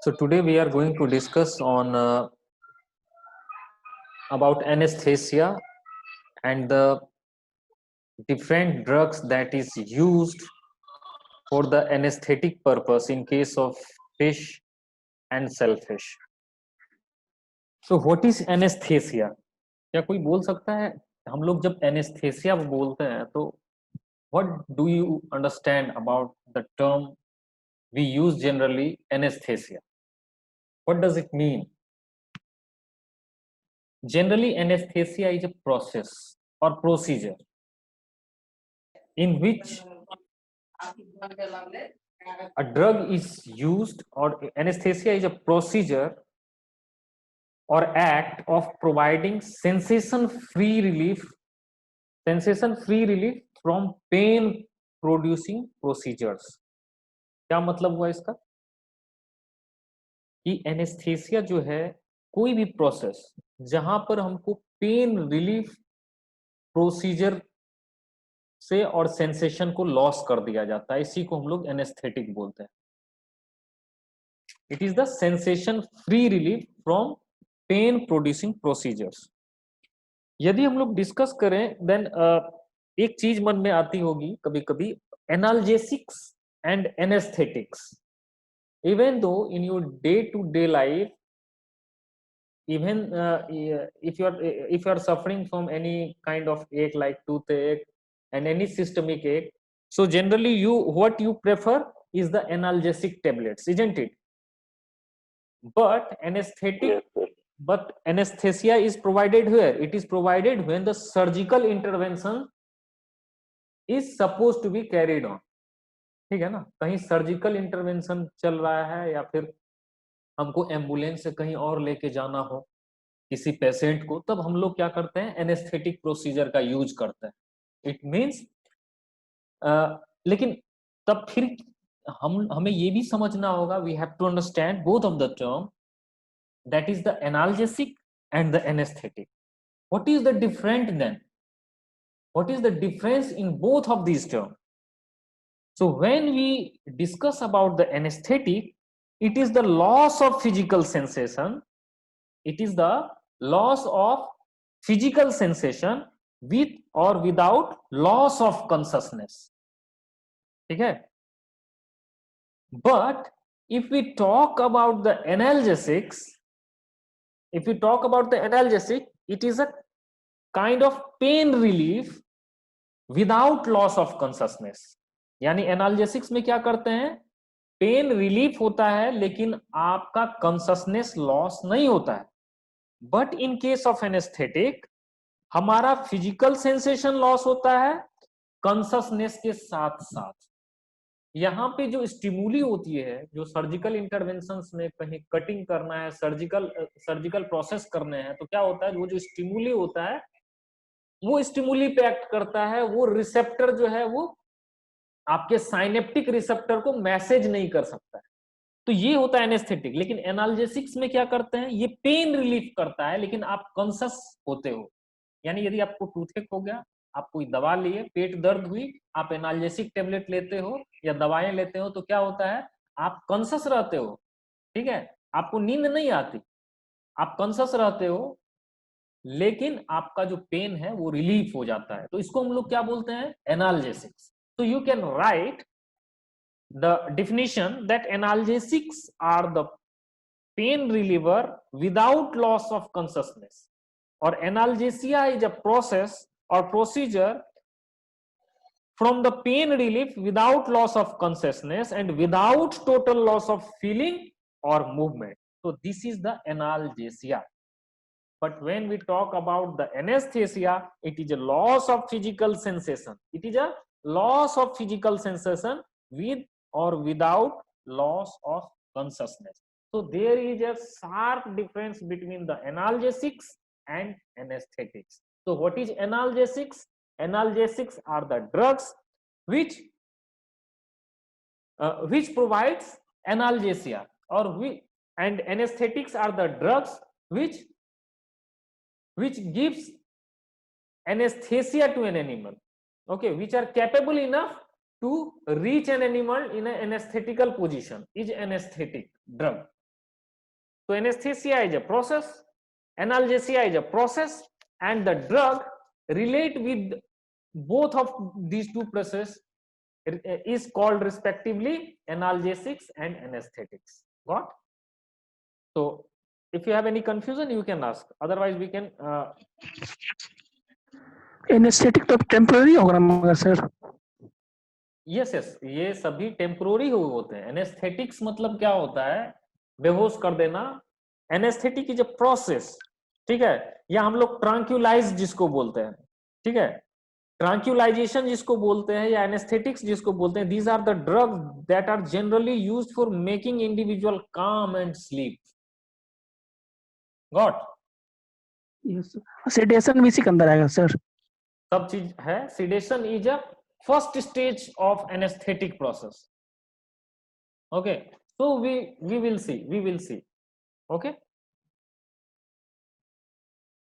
So today we are going to discuss on about anesthesia and the different drugs that is used for the anesthetic purpose in case of fish and shellfish. So what is anesthesia? क्या कोई बोल सकता है? हम लोग जब anesthesia बोलते हैं तो what do you understand about the term we use generally anesthesia? What does it mean? Generally, anesthesia is a process or procedure in which a drug is used, or anesthesia is a procedure or act of providing sensation free relief from pain producing procedures. क्या मतलब हुआ इसका कि anaesthesia जो है कोई भी process जहां पर हमको पेन रिलीफ प्रोसीजर से और सेंसेशन को लॉस कर दिया जाता है, इसी को हम लोग एनेस्थेटिक बोलते हैं. It is the sensation free relief from pain producing procedures. यदि हम लोग डिस्कस करें देन एक चीज मन में आती होगी कभी कभी, analgesics and anaesthetics. Even though in your day to day life, even if you are suffering from any kind of ache like toothache and any systemic ache, so generally what you prefer is the analgesic tablets, isn't it? But anesthesia is provided where? It is provided when the surgical intervention is supposed to be carried on. ठीक है ना, कहीं surgical intervention चल रहा है या फिर हमको एम्बुलेंस से कहीं और लेके जाना हो किसी पेशेंट को, तब हम लोग क्या करते हैं, एनेस्थेटिक प्रोसीजर का यूज करते हैं. इट मींस लेकिन तब फिर हमें ये भी समझना होगा, we have to understand both of the term, that is the analgesic and the anaesthetic. What is the different then, what is the difference in both of these terms? So when we discuss about the anesthetic, it is the loss of physical sensation. It is the loss of physical sensation with or without loss of consciousness. ठीक है? But if we talk about the analgesics, it is a kind of pain relief without loss of consciousness. यानी analgesics में क्या करते हैं, pain relief होता है लेकिन आपका कॉन्शसनेस लॉस नहीं होता है. But in case of anaesthetic हमारा फिजिकल सेंसेशन लॉस होता है कॉन्शसनेस के साथ साथ. यहाँ पे जो स्टिमुली होती है, जो सर्जिकल इंटरवेंशंस में कहीं कटिंग करना है, सर्जिकल प्रोसेस करने हैं, तो क्या होता है, वो जो स्टिमुली होता है वो स्टिमुली पे एक्ट करता है. वो रिसेप्टर जो है वो आपके साइनेप्टिक रिसेप्टर को मैसेज नहीं कर सकता है. तो ये होता है एनेस्थेटिक. लेकिन एनाल्जेसिक्स में क्या करते हैं, ये पेन रिलीफ करता है लेकिन आप कॉन्शियस होते हो. यानी यदि आपको टूथेक हो गया, आप कोई दवा लिए, पेट दर्द हुई, आप एनाल्जेसिक टेबलेट लेते हो या दवाएं लेते हो, तो क्या होता है, आप कॉन्शियस रहते हो. ठीक है, आपको नींद नहीं आती, आप कॉन्शियस रहते हो, लेकिन आपका जो पेन है वो रिलीफ हो जाता है. तो इसको हम लोग क्या बोलते हैं, analgesics. So you can write the definition that analgesics are the pain reliever without loss of consciousness, or analgesia is a process or procedure from the pain relief without loss of consciousness and without total loss of feeling or movement. So this is the analgesia. But when we talk about the anesthesia, it is a loss of physical sensation. It is a loss of physical sensation with or without loss of consciousness. So there is a sharp difference between the analgesics and anesthetics. So what is analgesics? Analgesics are the drugs which provides analgesia, and anesthetics are the drugs which gives anesthesia to an animal, okay, which are capable enough to reach an animal in an anesthetical position, is anesthetic drug. So anesthesia is a process, analgesia is a process, and the drug relate with both of these two processes is called respectively analgesics and anesthetics. Got? So if you have any confusion, you can ask. Otherwise, we can. Anaesthetic तो temporary होगा मगर sir. Yes yes, ये सभी temporary होते हैं. Anaesthetics मतलब क्या होता है? बेहोश कर देना. एनेस्थेटिक इज अ प्रोसेस, ठीक है. या हम लोग ट्रांक्यूलाइज जिसको बोलते हैं, ठीक है, ट्रांक्यूलाइजेशन जिसको बोलते हैं, या एनेस्थेटिक्स जिसको बोलते हैं, these are the drugs that are generally used for making individual calm and sleep. Got? Yes. Sedation भी इसी के अंदर आएगा सर. सब चीज है. Sedation is a first stage of anesthetic process. Okay, so we will see. Okay,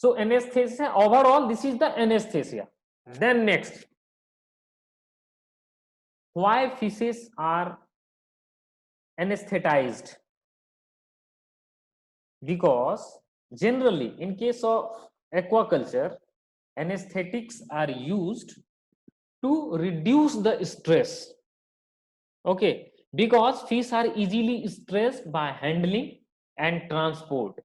so anesthesia overall, this is the anesthesia. Then next, why feces are anesthetized? Because generally in case of aquaculture, anesthetics are used to reduce the stress. Okay, because fish are easily stressed by handling and transport,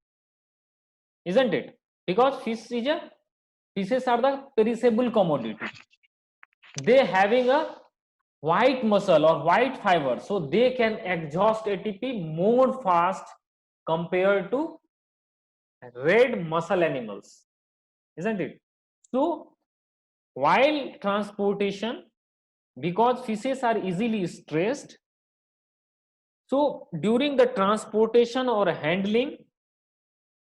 isn't it? Because fishes are the perishable commodity. They having a white muscle or white fiber, so they can exhaust ATP more fast compared to red muscle animals, isn't it? So while transportation, because fishes are easily stressed, so during the transportation or handling,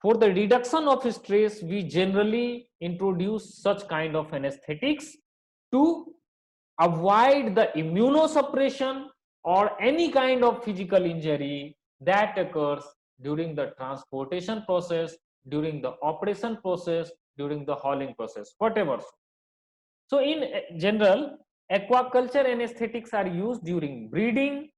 for the reduction of stress, we generally introduce such kind of anesthetics to avoid the immunosuppression or any kind of physical injury that occurs during the transportation process, during the operation process, during the hauling process, whatever. So in general, aquaculture anesthetics are used during breeding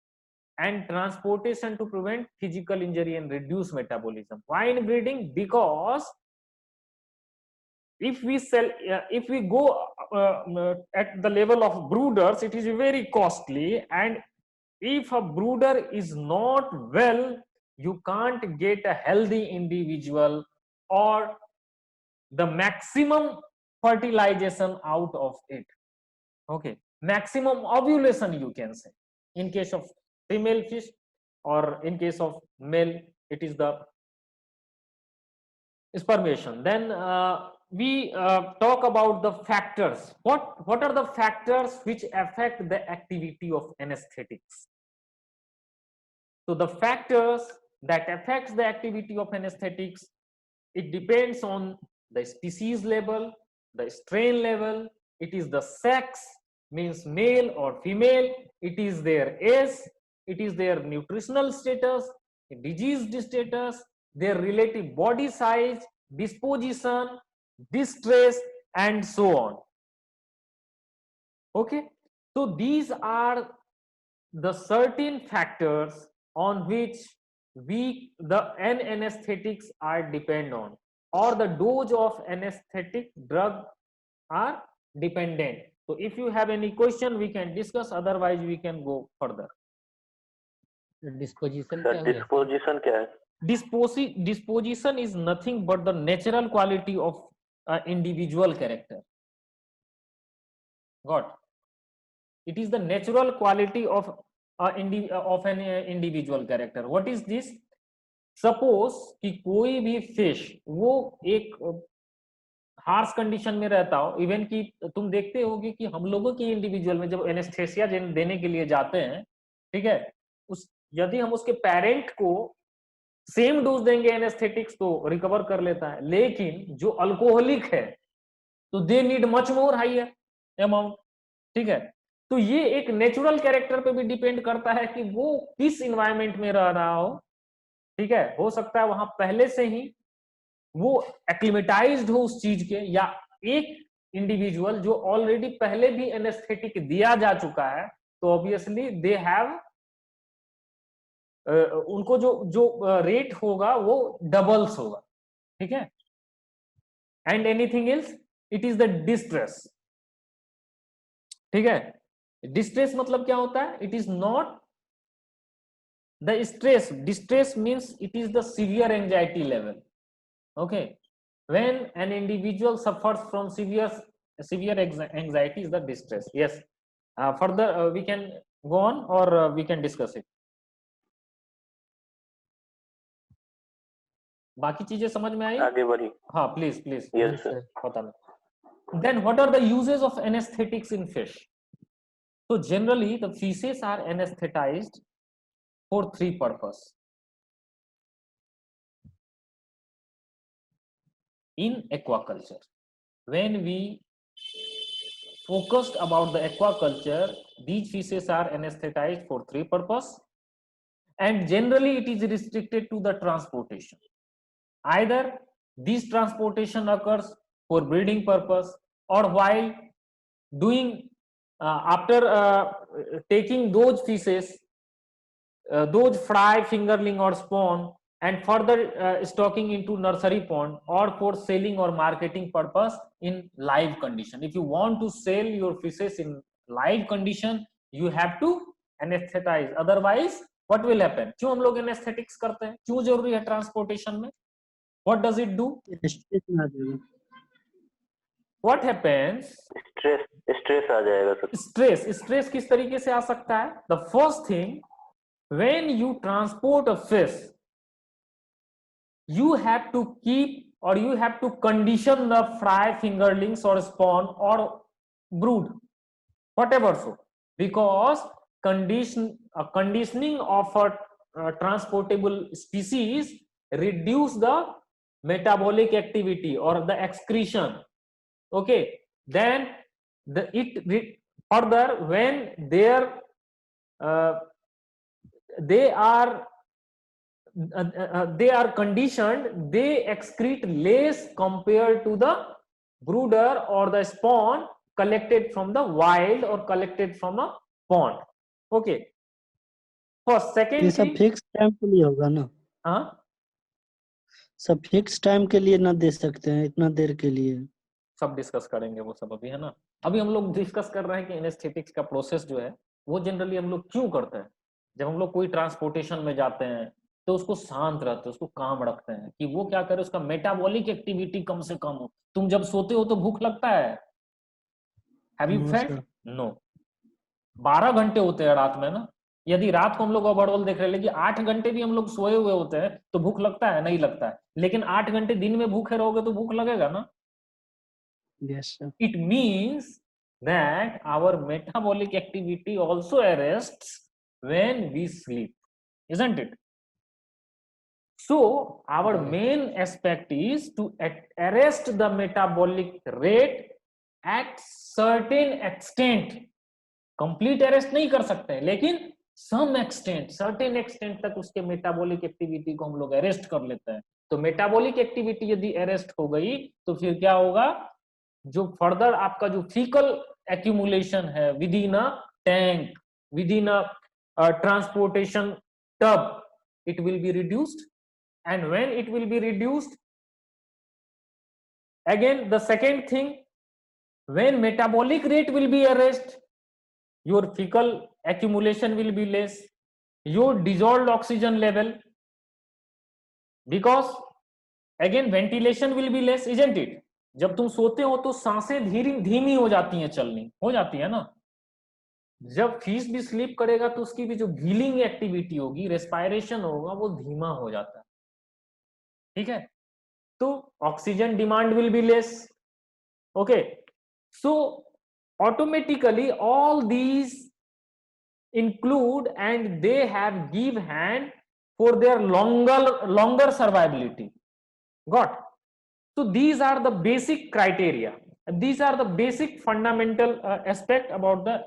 and transportation to prevent physical injury and reduce metabolism. Why in breeding? Because if we go at the level of brooders, it is very costly, and if a brooder is not well, you can't get a healthy individual or the maximum fertilization out of it. Okay, maximum ovulation, you can say, in case of female fish, or in case of male it is the spermation. Then we talk about the factors. What are the factors which affect the activity of anesthetics? So the factors that affects the activity of anesthetics, it depends on the species level, the strain level, it is the sex, means male or female, it is their age, it is their nutritional status, disease status, their relative body size, disposition, distress, and so on. Okay, so these are the certain factors on which the anesthetics are depend on, or the dose of anesthetic drug are dependent. So if you have any question, we can discuss, otherwise we can go further. Disposition क्या है? Disposition is nothing but the natural quality of individual character. Got? It is the natural quality of an individual character. What is this? Suppose कि कोई भी fish वो एक harsh condition में रहता हो, इवन कि तुम देखते होगे कि हम लोगों की इंडिविजुअल में जब एनेस्थेसिया देने के लिए जाते हैं, ठीक है, यदि हम उसके पेरेंट को सेम डोज देंगे एनेस्थेटिक्स तो रिकवर कर लेता है, लेकिन जो अल्कोहलिक है तो they need much more higher amount, ठीक है. तो ये एक नेचुरल कैरेक्टर पे भी डिपेंड करता है कि वो किस इन्वायरमेंट में रह रहा हो, ठीक है. हो सकता है वहां पहले से ही वो एक्लिमेटाइज्ड हो उस चीज के, या एक इंडिविजुअल जो ऑलरेडी पहले भी एनेस्थेटिक दिया जा चुका है, तो ऑब्वियसली दे हैव उनको जो जो रेट होगा वो डबल्स होगा, ठीक है। And anything else, it is the distress, ठीक है। डिस्ट्रेस मतलब क्या होता है? It is not the stress, distress means it is the severe anxiety level, okay, when an individual suffers from severe anxiety is the distress. Yes, further we can go on or we can discuss it. बाकी चीजें समझ में आई? आगे बढ़िए। हाँ please please. Yes sir. बताना। Then what are the uses of anesthetics in fish? So generally the fishes are anesthetized for three purposes. In aquaculture, when we focused about the aquaculture, these fishes are anesthetized for three purposes, and generally it is restricted to the transportation. Either this transportation occurs for breeding purpose, or while doing after taking those fishes, those fry, fingerling or spawn, and further stocking into nursery pond, or for selling or marketing purpose in live condition. If you want to sell your fishes in live condition, you have to anesthetize, otherwise what will happen? क्यों हम लोग anesthetics करते हैं? क्यों जरूरी है transportation में? What does it do? What happens? Stress आ जाएगा सर। स्ट्रेस किस तरीके से आ सकता है? The first thing, when you transport a fish, you have to keep or you have to condition the fry, fingerlings or spawn or brood, whatever so, because conditioning of a transportable species reduce the metabolic activity or the excretion, okay. Then further, when they are conditioned, they excrete less compared to the brooder or the spawn collected from the wild or collected from a pond, okay. First, second ये सब thing, fix time के लिए होगा ना? हाँ सब fix time के लिए ना दे सकते हैं, इतना देर के लिए? सब डिस्कस करेंगे वो सब अभी, है ना। अभी हम लोग डिस्कस कर रहे हैं कि एनेस्थेटिक्स का प्रोसेस जो है वो जनरली हम लोग क्यों करते हैं। जब हम लोग कोई ट्रांसपोर्टेशन में जाते हैं तो उसको शांत रहते हैं, उसको काम रखते हैं कि वो क्या करे, उसका मेटाबॉलिक एक्टिविटी कम से कम हो। तुम जब सोते हो तो भूख लगता है? Have you no felt? Sir. No. 12 घंटे होते हैं रात में ना। यदि रात को हम लोग ओवरऑल देख रहे हैं, लेकिन 8 घंटे भी हम लोग सोए हुए होते हैं तो भूख लगता है? नहीं लगता है। लेकिन 8 घंटे दिन में भूखे रहोगे तो भूख लगेगा ना। Yes sir. It means that our metabolic activity also arrests when we sleep, isn't it? So our main aspect is to arrest the metabolic rate at certain extent. Complete arrest नहीं कर सकते हैं, लेकिन some extent, certain extent तक उसके metabolic activity को हम लोग arrest कर लेते हैं। तो metabolic activity यदि arrest हो गई तो फिर क्या होगा? जो फर्दर आपका जो फीकल एक्यूमुलेशन है with in a tank, with in a transportation tub, it will be reduced. And when it will be reduced, again the second thing, when metabolic rate will be arrested, your fecal accumulation will be less, your dissolved oxygen level, because again ventilation will be less, isn't it? जब तुम सोते हो तो सांसें धीमी हो जाती हैं, चलनी हो जाती है ना। जब फिश भी स्लीप करेगा तो उसकी भी जो गीलिंग एक्टिविटी होगी, रेस्पायरेशन होगा, वो धीमा हो जाता है, ठीक है। तो oxygen demand will be less, okay. So automatically all these include and they have give hand for their longer survivability. Got? So these are the basic criteria, these are the basic fundamental aspect about the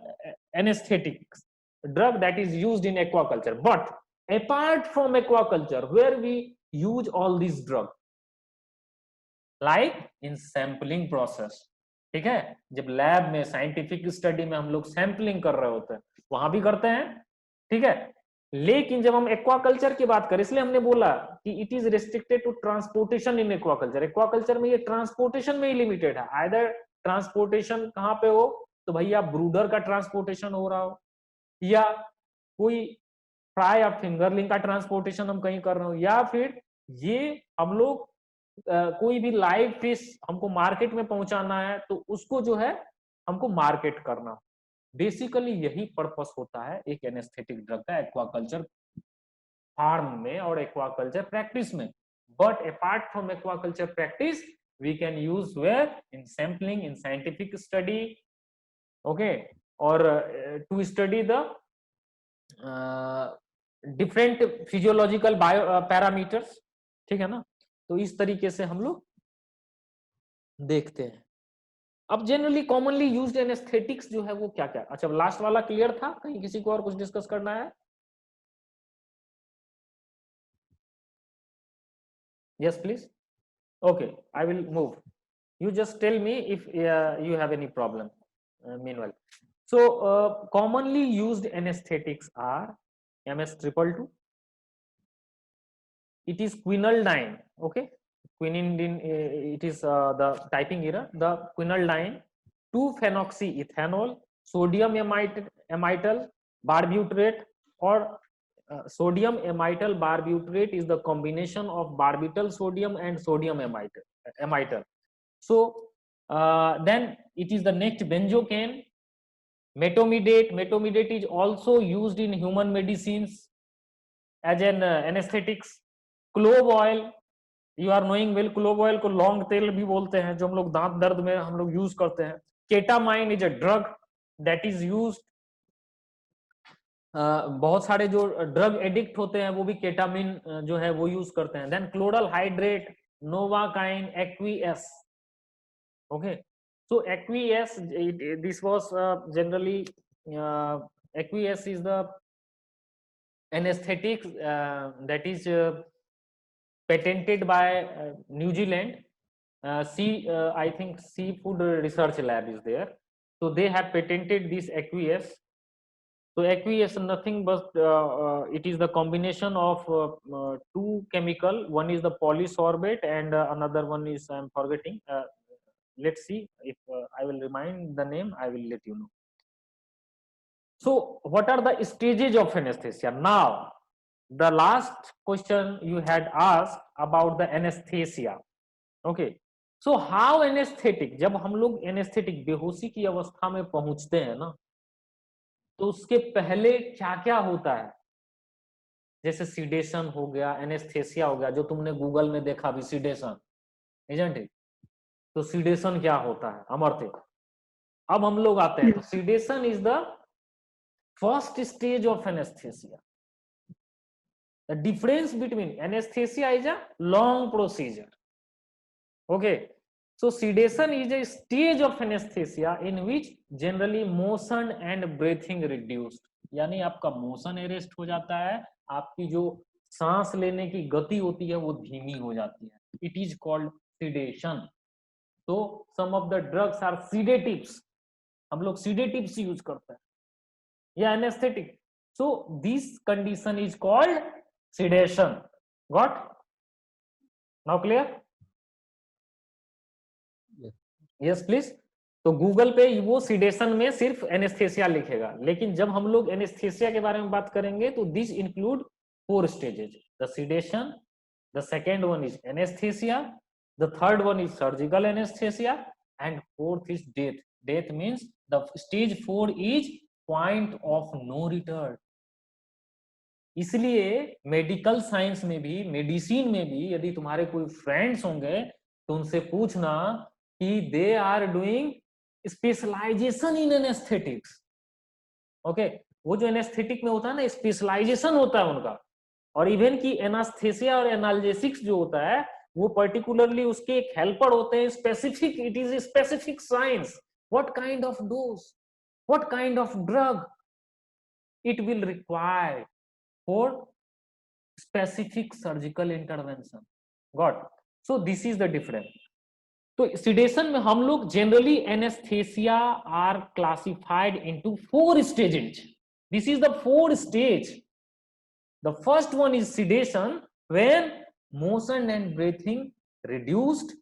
anesthetics drug that is used in aquaculture. But apart from aquaculture, where we use all these drugs, like in sampling process, ठीक है। जब lab में scientific study में हम लोग sampling कर रहे होते हैं वहां भी करते हैं, ठीक है। लेकिन जब हम एक्वाकल्चर की बात करें, इसलिए हमने बोला कि it is restricted to transportation in aquaculture. Aquaculture में ये ट्रांसपोर्टेशन में ही लिमिटेड है। आइदर ट्रांसपोर्टेशन कहाँ पे हो, तो भैया ब्रूडर का ट्रांसपोर्टेशन हो रहा हो, या कोई फ्राई या फिंगरलिंग का ट्रांसपोर्टेशन हम कहीं कर रहे हो, या फिर ये हम लोग कोई भी लाइव फिश हमको मार्केट में पहुंचाना है तो उसको जो है हमको मार्केट करना। बेसिकली यही पर्पस होता है एक एनेस्थेटिक ड्रग का एक्वाकल्चर फार्म में और एक्वाकल्चर प्रैक्टिस में। But apart from aquaculture practice we can use where in sampling, in scientific study, okay, और to study the different physiological bio parameters, ठीक है ना। तो इस तरीके से हम लोग देखते हैं। अब जनरली कॉमनली यूज्ड एनेस्थेटिक्स जो है वो क्या क्या, अच्छा लास्ट वाला क्लियर था, कहीं किसी को और कुछ डिस्कस करना है? Yes please. Okay, I will move, you just tell me if you have any problem meanwhile. So commonly used anesthetics are MS-222, it is quinaldine, okay, quinindine, it is the typing error, the quinaldine, 2-phenoxyethanol, sodium amytal barbiturate, or sodium amytal barbiturate is the combination of barbital sodium and sodium amytal. So then it is the next benzocaine, metomidate. Metomidate is also used in human medicines as an anesthetics. Clove oil, you are knowing well, clove oil को लौंग तेल भी बोलते हैं, जो हम लोग दांत दर्द में हम लोग यूज करते हैं. Ketamine is a drug that is used, बहुत सारे जो ड्रग एडिक्ट होते हैं वो भी केटामिन जो है वो यूज करते हैं. Then chloral hydrate, novocaine, aqueous. Okay, so aqueous, this was generally aqueous is the anesthetic that is patented by New Zealand. I think Seafood Research Lab is there, so they have patented this aqueous. So aqueous nothing but it is the combination of two chemical. One is the polysorbate and another one is, I am forgetting. Let's see if I will remind the name, I will let you know. So what are the stages of anesthesia? Now the last question you had asked about the anesthesia. Okay, so how anesthetic, जब हम लोग anesthetic बेहोशी की अवस्था में पहुंचते हैं ना, तो उसके पहले क्या क्या होता है. जैसे सीडेशन हो गया, एनेस्थेसिया हो गया, जो तुमने गूगल में देखा भी सीडेशन, isn't it? तो सीडेशन क्या होता है अमरते. अब हम लोग आते हैं, तो sedation is the first stage of anaesthesia. The difference between anaesthesia is a long procedure. Okay, so sedation is a stage of anaesthesia in which generally motion and breathing reduced, यानी आपका मोशन अरेस्ट हो जाता है, आपकी जो सांस लेने की गति होती है वो धीमी हो जाती है. It is called sedation. तो some of the drugs are sedatives, हम लोग सीडेटिव्स यूज करते हैं या anaesthetic. So this condition is called sedation. Got? Now clear? Yes please. तो गूगल पे वो सीडेशन में सिर्फ एनेस्थेसिया लिखेगा, लेकिन जब हम लोग एनेस्थेसिया के बारे में बात करेंगे तो this include 4 stages. The sedation, the second one is anaesthesia, the third one is surgical anesthesia, and fourth is death. Death means the stage 4 is point of no return. इसलिए मेडिकल साइंस में भी, medicine में भी, यदि तुम्हारे कोई friends होंगे तो उनसे पूछना कि they are doing specialisation in anaesthetics. Okay, वो जो एनेस्थेटिक में होता है ना, स्पेशलाइजेशन होता है उनका. और इवन की एनास्थेसिया और एनाल्जेसिक्स जो होता है वो पर्टिकुलरली उसके एक हेल्पर होते हैं. Specific, it is specific science. What kind of dose, what kind of drug it will require for specific surgical intervention. Got? So this is the difference. तो सीडेशन में हम लोग generally anaesthesia are classified into 4 stages. This is the 4 stage. The first one is sedation, when motion and breathing reduced.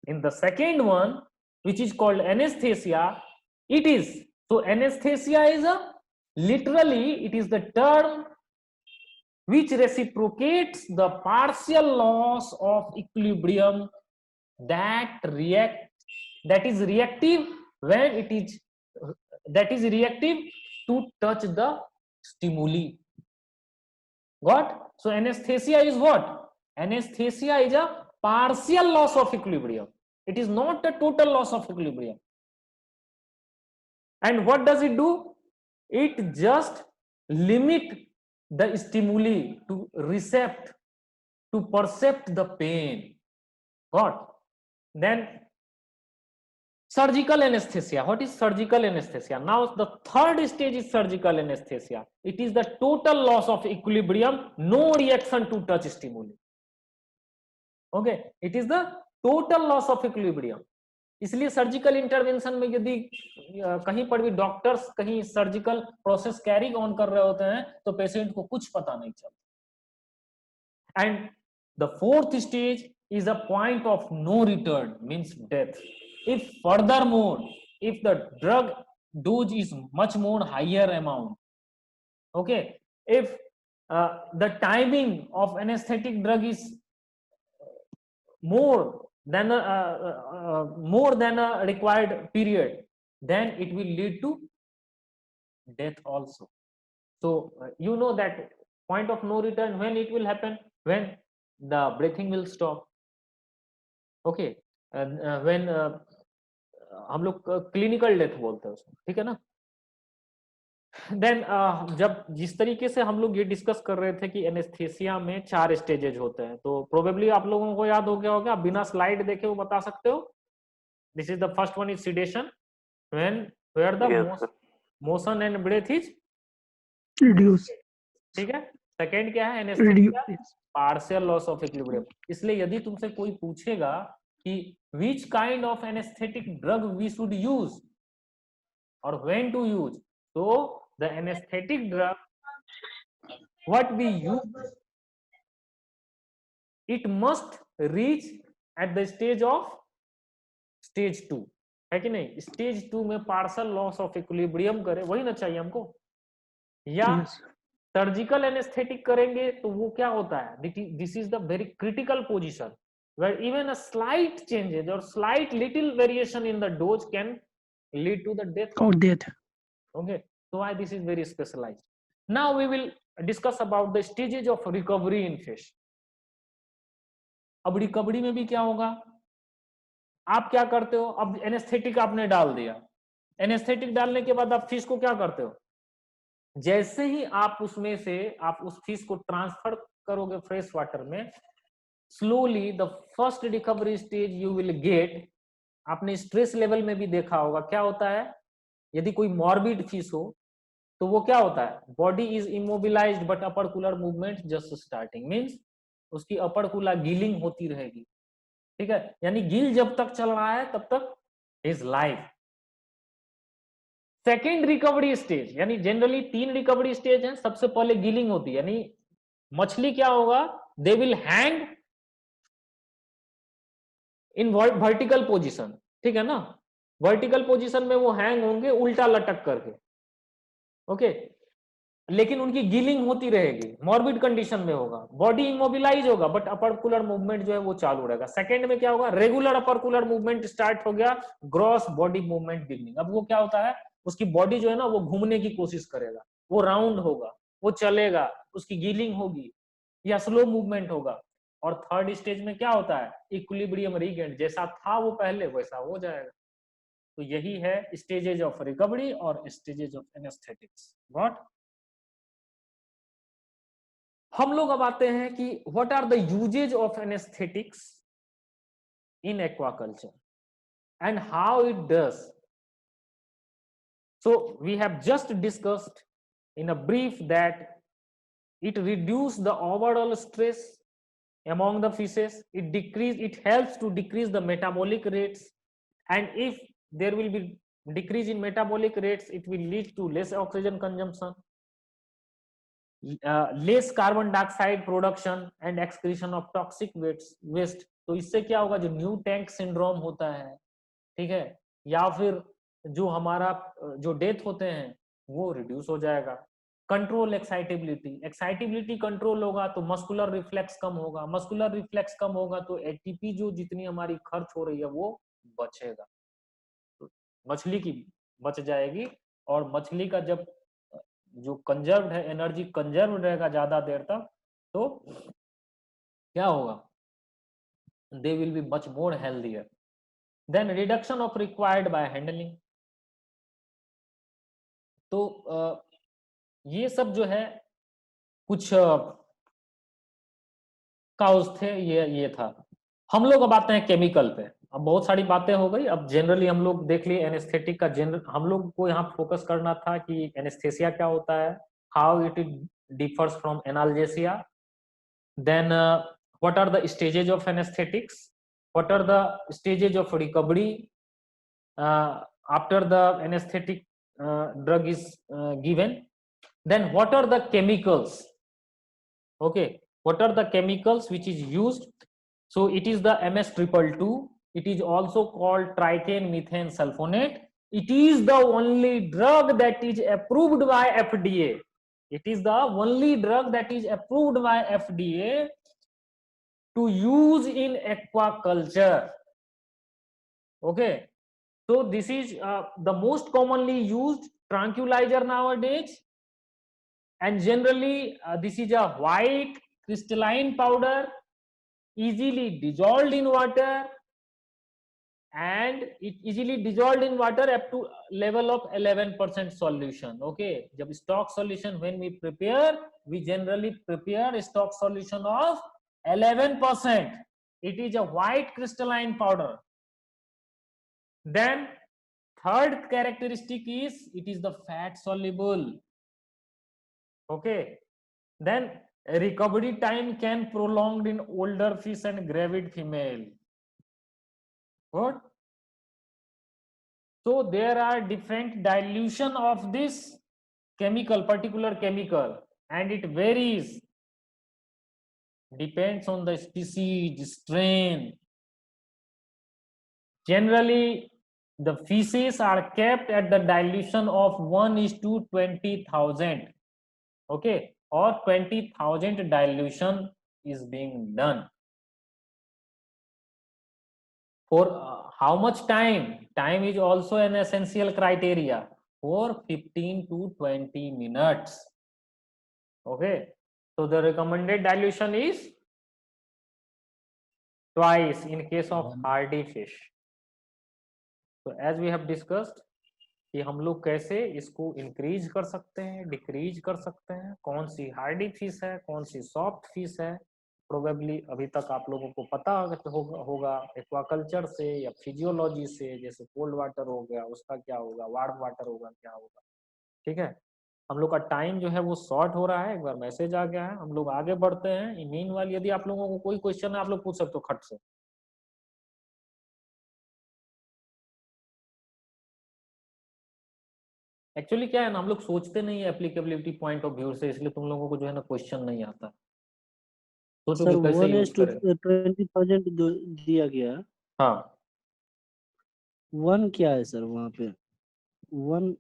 In the second one, which is called anesthesia, it is, so anesthesia is a, literally it is the term which reciprocates the partial loss of equilibrium that is reactive when it is, that is reactive to touch the stimuli. Got? So anesthesia is what? Anesthesia is a partial loss of equilibrium. It is not a total loss of equilibrium. And what does it do? It just limit the stimuli to recept, to percept the pain. Got? Then surgical anesthesia. What is surgical anesthesia? Now the third stage is surgical anesthesia. It is the total loss of equilibrium, no reaction to touch stimuli. Okay, it is the total loss of equilibrium. इसलिए surgical intervention में यदि कहीं पर भी doctors कहीं surgical process carry on कर रहे होते हैं तो पेशेंट को कुछ पता नहीं चलता. And the fourth stage is a point of no return, means death. If furthermore, if the drug dose is much more higher amount, okay, if the timing of anesthetic drug is more than a required period, then it will lead to death also. So you know that point of no return, when it will happen, when the breathing will stop. Okay when हम लोग clinical death बोलते हैं उसको, ठीक है ना. Then जब जिस तरीके से हम लोग ये डिस्कस कर रहे थे कि एनेस्थेसिया में 4 स्टेजेज होते हैं, तो प्रोबेबली आप लोगों को याद हो गया होगा, आप बिना स्लाइड देखे वो बता सकते हो. This is the first one is sedation, when where the motion and breath is reduce. ठीक है. सेकंड क्या है? Anaesthesia, partial loss of equilibrium. इसलिए यदि तुमसे कोई पूछेगा कि which kind of anesthetic drug we should use or when to use, so the anesthetic drug what we use, it must reach at the stage of stage 2, है कि नहीं. Stage 2 में पार्शियल लॉस ऑफ इक्विलिब्रियम करे, वही ना चाहिए हमको. या सर्जिकल एनेस्थेटिक करेंगे तो वो क्या होता है, this is the very critical position where even a slight changes or slight little variation in the dose can lead to the death or death. Okay, so why this is very specialized. Now we will discuss about the stages of recovery in fish. अब recovery में भी क्या होगा, आप क्या करते हो, अब एनेस्थेटिक आपने डाल दिया, एनेस्थेटिक डालने के बाद आप फिश को क्या करते हो, जैसे ही आप उसमें से आप उस फिश को ट्रांसफर करोगे फ्रेश वाटर में, slowly the first recovery stage you will get. आपने स्ट्रेस लेवल में भी देखा होगा क्या होता है, यदि कोई मॉर्बिड फिश हो तो वो क्या होता है, body is immobilised but opercular movement just starting, means उसकी अपर कूला गिलिंग होती रहेगी. ठीक है, यानी गिल जब तक चल रहा है तब तक is life. Second recovery stage, यानी जनरली 3 रिकवरी स्टेज हैं. सबसे पहले गिलिंग होती है, यानी मछली क्या होगा, they will hang in vertical position. ठीक है ना, वर्टिकल पोजीशन में वो हैंग होंगे उल्टा लटक करके. ओके, लेकिन उनकी गिलिंग होती रहेगी, मॉर्बिड कंडीशन में होगा, बॉडी इमोबिलाइज होगा बट अपर कूलर मूवमेंट जो है वो चालू रहेगा. सेकंड में क्या होगा, रेगुलर अपर कूलर मूवमेंट स्टार्ट हो गया, ग्रॉस बॉडी मूवमेंट बिगनिंग. अब वो क्या होता है, उसकी बॉडी जो है ना वो घूमने की कोशिश करेगा, वो राउंड होगा, वो चलेगा, उसकी गिलिंग होगी या स्लो मूवमेंट होगा. और थर्ड स्टेज में क्या होता है, इक्विलिब्रियम रीगेन, जैसा था वो पहले वैसा हो जाएगा. तो यही है स्टेजेज ऑफ रिकवरी और स्टेजेज ऑफ एनेस्थेटिक्स. व्हाट, हम लोग अब आते हैं कि what are the usages of anaesthetics in aquaculture and how it does. So we have just discussed in a brief that it reduces the overall stress among the fishes, it helps to decrease the metabolic rates, and if there will be decrease in metabolic rates, it will lead to less oxygen consumption. Less carbon dioxide production and excretion of toxic waste. तो इससे क्या होगा, जो new tank syndrome होता है, ठीक है, या फिर जो हमारा जो डेथ होते हैं वो रिड्यूस हो जाएगा। कंट्रोल एक्साइटेबिलिटी, एक्साइटेबिलिटी कंट्रोल होगा तो मस्कुलर रिफ्लेक्स कम होगा, मस्कुलर रिफ्लेक्स कम होगा तो एटीपी जो जितनी हमारी खर्च हो रही है वो बचेगा, तो मछली की बच जाएगी। और मछली का जब जो कंजर्व्ड है, एनर्जी कंजर्व्ड रहेगा ज्यादा देर तक, तो क्या होगा, they will be much more healthier. Then reduction of required by handling. तो ये सब जो है कुछ काउज थे, ये था। हम लोग अब आते हैं केमिकल पे। अब बहुत सारी बातें हो गई, अब जनरली हम लोग देख लिए एनेस्थेटिक का जनरल, हम लोग को यहाँ फोकस करना था कि एनेस्थेसिया क्या होता है, how it differs from analgesia, then what are the stages of anaesthetics, what are the stages of recovery after the anaesthetic drug is given, then what are the chemicals, okay, what are the chemicals which is used. So it is the MS222, it is also called trichane methane sulfonate. It is the only drug that is approved by FDA, it is the only drug that is approved by FDA to use in aquaculture, okay. So this is the most commonly used tranquilizer nowadays, and generally this is a white crystalline powder, easily dissolved in water, and it easily dissolved in water up to level of 11% solution, okay. Jab stock solution, when we prepare, we generally prepare stock solution of 11%. It is a white crystalline powder. Then third characteristic is it is the fat soluble, okay. Then recovery time can prolonged in older fish and gravid female. Good. So there are different dilution of this chemical, particular chemical, and it varies, depends on the species, strain. Generally the feces are kept at the dilution of 1:20,000, okay, or 20,000 dilution is being done. For how much time? Time is also an essential criteria, for 15 to 20 minutes, okay. So the recommended dilution is twice in case of hardy fish. So as we have discussed कि हम लोग कैसे इसको increase कर सकते हैं, decrease कर सकते हैं, कौन सी हार्डी फिश है, कौन सी सॉफ्ट फिश है, प्रोबेबली अभी तक आप लोगों को पता होगा एक्वाकल्चर से या फिजियोलॉजी से, जैसे कोल्ड वाटर हो गया उसका क्या होगा, वार्म वाटर होगा क्या होगा, ठीक है। हम लोग का टाइम जो है वो शॉर्ट हो रहा है, एक बार मैसेज आ गया है, हम लोग आगे बढ़ते हैं। मीनवाइल यदि आप लोगों को कोई क्वेश्चन है आप लोग पूछ सकते हो खट से। एक्चुअली क्या है ना, हम लोग सोचते नहीं है एप्लीकेबिलिटी पॉइंट ऑफ व्यू से, इसलिए तुम लोगों को जो है ना क्वेश्चन नहीं आता, सोचो सर कि कैसे यूज करें। 1:20,000 दिया गया। हाँ 1 क्या है सर वहाँ पे? 1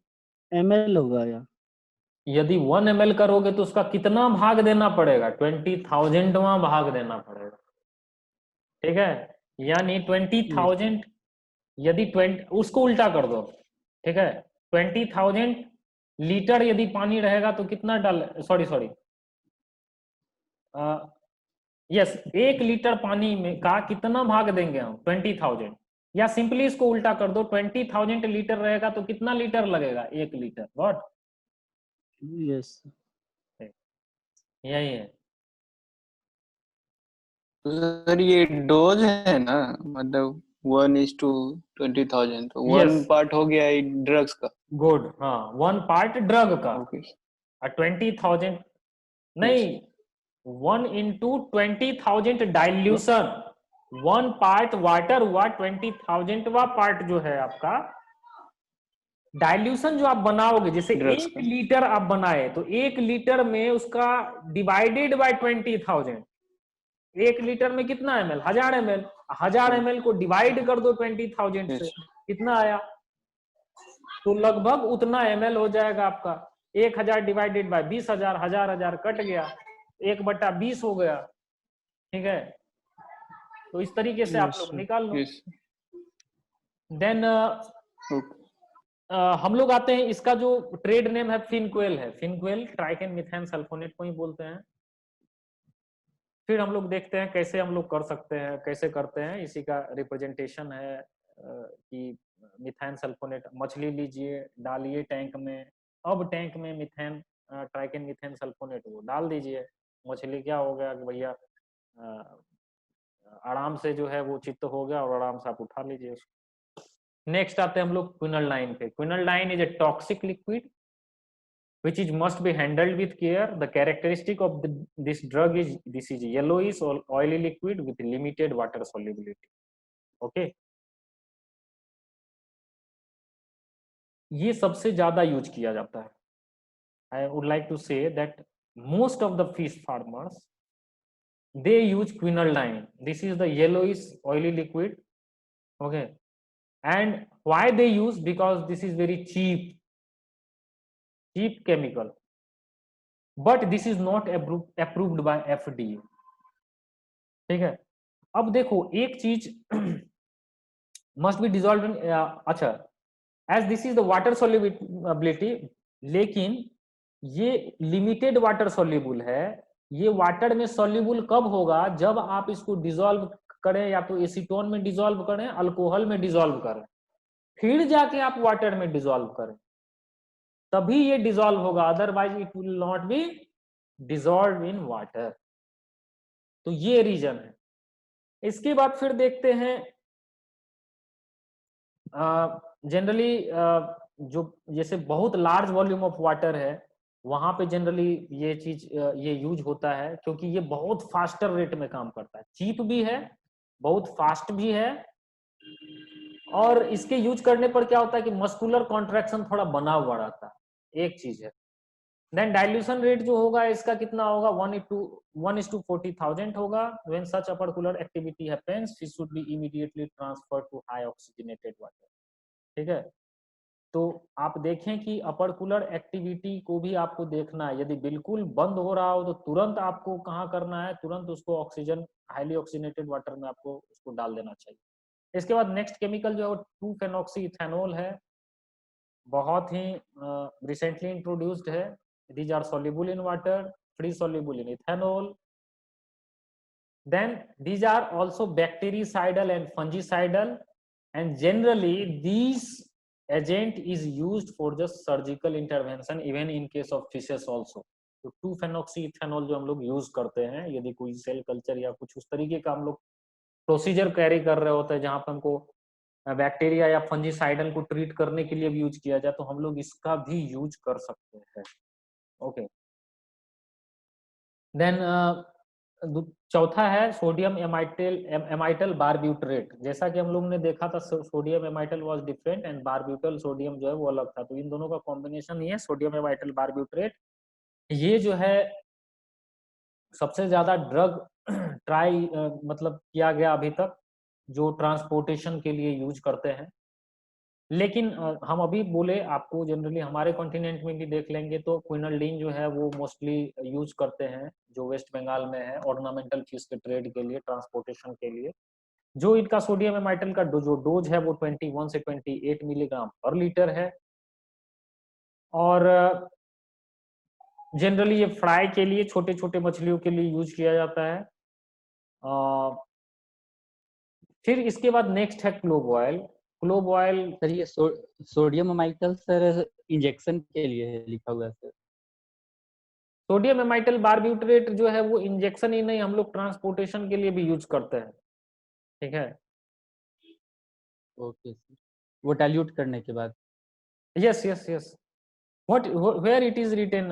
ml होगा या? यदि 1 ml करोगे तो उसका कितना भाग देना पड़ेगा, 20,000वां भाग देना पड़ेगा, ठीक है। यानी 20,000 यदि 20 उसको उल्टा कर दो, ठीक है, 20,000 लीटर यदि पानी रहेगा तो कितना डाल, सॉरी यस 1 लीटर पानी में का कितना भाग देंगे हम, 20,000, या सिंपली इसको उल्टा कर दो, 20,000 लीटर रहेगा तो कितना लीटर लगेगा, 1 लीटर। व्हाट? यस यही है सर ये डोज है ना, मतलब 1:20,000, तो 1 पार्ट हो गया ड्रग्स का। गुड, हाँ 1 पार्ट ड्रग का, ओके 20,000 नहीं, 1 into 20,000 डाइल्यूशन, 1 पार्ट वाटर हुआ, 20,000वां पार्ट जो है आपका डाइल्यूशन जो आप बनाओगे, जैसे Drugs 1 का। लीटर आप बनाए तो 1 लीटर में उसका डिवाइडेड बाय 20,000, 1 लीटर में कितना ml, 1000 ml, 1000 ml को डिवाइड कर दो 20,000 से, कितना आया? तो लगभग उतना ml हो जाएगा आपका। 1000 डिवाइडेड बाय 20,000, 1000 कट गया, 1/20 हो गया, ठीक है। तो इस तरीके से आप लोग निकाल लो। देन हम लोग आते हैं, इसका जो ट्रेड नेम है फिनक्वेल है, फिनक्वेल ट्राइकेन मीथेन सल्फोनेट को ही बोलते हैं। फिर हम लोग देखते हैं कैसे हम लोग कर सकते हैं, कैसे करते हैं, इसी का रिप्रेजेंटेशन है कि मिथाइन सल्फोनेट, मछली लीजिए, डालिए टैंक में, अब टैंक में मिथेन ट्राइकेन मीथेन सल्फोनेट वो डाल दीजिए, मछली क्या हो गया कि भैया आराम से जो है वो चित्त हो गया और आराम से आप उठा लीजिए उसको। नेक्स्ट आते हैं हम लोग क्विनोलाइन पे। Quinoline is a toxic liquid which is must be handled with care. The characteristic of this drug is this is yellowish or oily liquid with limited water solubility. Okay, ये सबसे ज्यादा use किया जाता है। I would like to say that most of the fish farmers they use quinoline. This is the yellowish oily liquid. Okay, and why they use? Because this is very cheap chemical, but this is not approved by FDA. ठीक है। अब देखो एक चीज must be dissolve in, अच्छा, as this is the water solubility, लेकिन ये limited water soluble है। ये वाटर में सोल्यूबल कब होगा? जब आप इसको डिजोल्व करें, या तो एसीटोन में डिजोल्व करें, अल्कोहल में डिजोल्व करें, फिर जाके आप वाटर में डिजोल्व करें, तभी ये डिजोल्व होगा, otherwise it will not be dissolve in water. तो ये रीजन है। इसके बाद फिर देखते हैं जनरली जो जैसे बहुत लार्ज वॉल्यूम ऑफ वाटर है, वहां पे जनरली ये चीज ये यूज होता है, क्योंकि ये बहुत फास्टर रेट में काम करता है, चीप भी है, बहुत फास्ट भी है, और इसके यूज करने पर क्या होता है कि मस्कुलर कॉन्ट्रैक्शन थोड़ा बना हुआ रहता है, एक चीज है। देन डाइल्यूशन रेट जो होगा इसका कितना होगा? 1:40,000 होगा। When such opercular activity happens, fish should be immediately transferred to high oxygenated water. ठीक है, तो आप देखें कि अपर कूलर एक्टिविटी को भी आपको देखना है। यदि बिल्कुल बंद हो रहा हो तो तुरंत आपको कहाँ करना है? तुरंत उसको ऑक्सीजन, हाईली ऑक्सीजनेटेड वाटर में आपको उसको डाल देना चाहिए। इसके बाद नेक्स्ट केमिकल जो है 2-फेनॉक्सी इथेनॉल है, बहुत ही रिसेंटली इंट्रोड्यूस्ड है। These are soluble in water, free soluble in ethanol. Then these are also bactericidal and fungicidal, and generally these agent is used for just surgical intervention, even in case of fishes also. तो 2-फेनॉक्सी ethanol जो हम लोग use करते हैं, यदि कोई cell culture या कुछ उस तरीके का हम लोग प्रोसीजर कैरी कर रहे होते हैं जहां पे हमको बैक्टीरिया या फंजीसाइडल को ट्रीट करने के लिए भी यूज किया जाए, तो हम लोग इसका भी यूज कर सकते हैं। ओके, देन चौथा है सोडियम एमाइटल बारब्यूटरेट। जैसा कि हम लोग ने देखा था, sodium amytal was different and barbital sodium जो है वो अलग था, तो इन दोनों का कॉम्बिनेशन ही है सोडियम एमाइटल बारब्यूटरेट। ये जो है सबसे ज्यादा ड्रग ट्राई मतलब किया गया अभी तक, जो ट्रांसपोर्टेशन के लिए यूज करते हैं। लेकिन हम अभी बोले आपको, जनरली हमारे कॉन्टिनेंट में भी देख लेंगे तो क्विनोलिन जो है वो मोस्टली यूज करते हैं, जो वेस्ट बंगाल में है, ऑर्नामेंटल फिश के ट्रेड के लिए, ट्रांसपोर्टेशन के लिए। जो इनका सोडियम एमाइटल का जो डोज है वो 21 से 28 मिलीग्राम पर लीटर है। और जनरली ये फ्राई के लिए, छोटे छोटे मछलियों के लिए यूज किया जाता है। फिर इसके बाद नेक्स्ट है clove oil. Clove oil sir ये सोडियम अमाइटल सर इंजेक्शन के लिए है लिखा हुआ है सर। सोडियम एमाइटल बारब्यूटरेट जो है वो इंजेक्शन ही नहीं, हम लोग ट्रांसपोर्टेशन के लिए भी यूज करते हैं। ठीक है, ओके सर, वो डाइल्यूट करने के बाद। Yes yes yes, what where it is written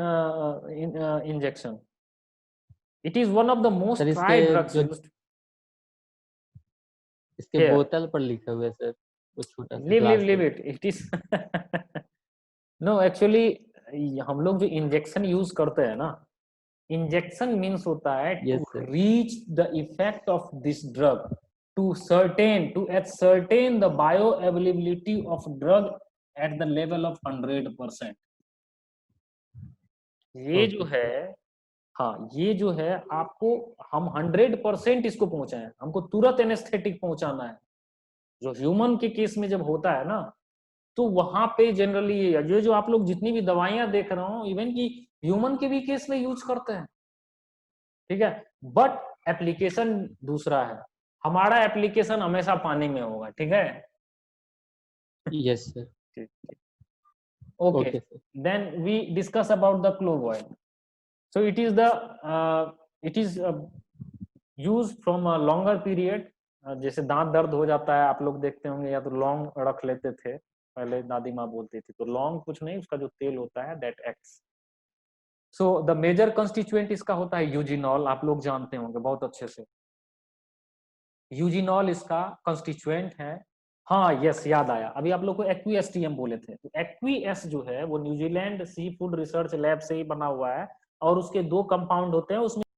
injection, it is one of the most tried drugs used. इसके बोतल पर लिखा हुआ है सर, वो छोटा सा leave it, it is no actually हम लोग जो इंजेक्शन यूज करते हैं ना, इंजेक्शन मीन्स होता है Yes, to sir. Reach the effect of this drug, to ascertain the bioavailability of drug at the level of 100%. ये जो Okay. है, हाँ ये जो है आपको हम 100% इसको पहुंचाएं, हमको तुरंत एनेस्थेटिक पहुंचाना है। जो ह्यूमन के केस में जब होता है ना, तो वहां पे जनरली ये जो आप लोग जितनी भी दवाइयां देख रहे हो, इवन की ह्यूमन के भी केस में यूज करते हैं, ठीक है, बट एप्लीकेशन दूसरा है। हमारा एप्लीकेशन हमेशा पानी में होगा, ठीक है। Yes, sir. Okay, Okay, sir. then we discuss about the clove oil. So it is the used from a longer period. जैसे दांत दर्द हो जाता है, आप लोग देखते होंगे, या तो लौंग रख लेते थे पहले, दादी माँ बोलती थी, तो लौंग कुछ नहीं, उसका जो तेल होता है that acts. So the major constituent इसका होता है यूजिनॉल, आप लोग जानते होंगे बहुत अच्छे से। यूजिनॉल इसका कंस्टिट्यूएंट है। हाँ यस, याद आया, अभी आप लोग को एक्वी-एसटीएम बोले थे, तो एक्वी-एस जो है वो New Zealand sea food research lab से ही बना हुआ है, और उसके 2 कंपाउंड होते हैं उसमें।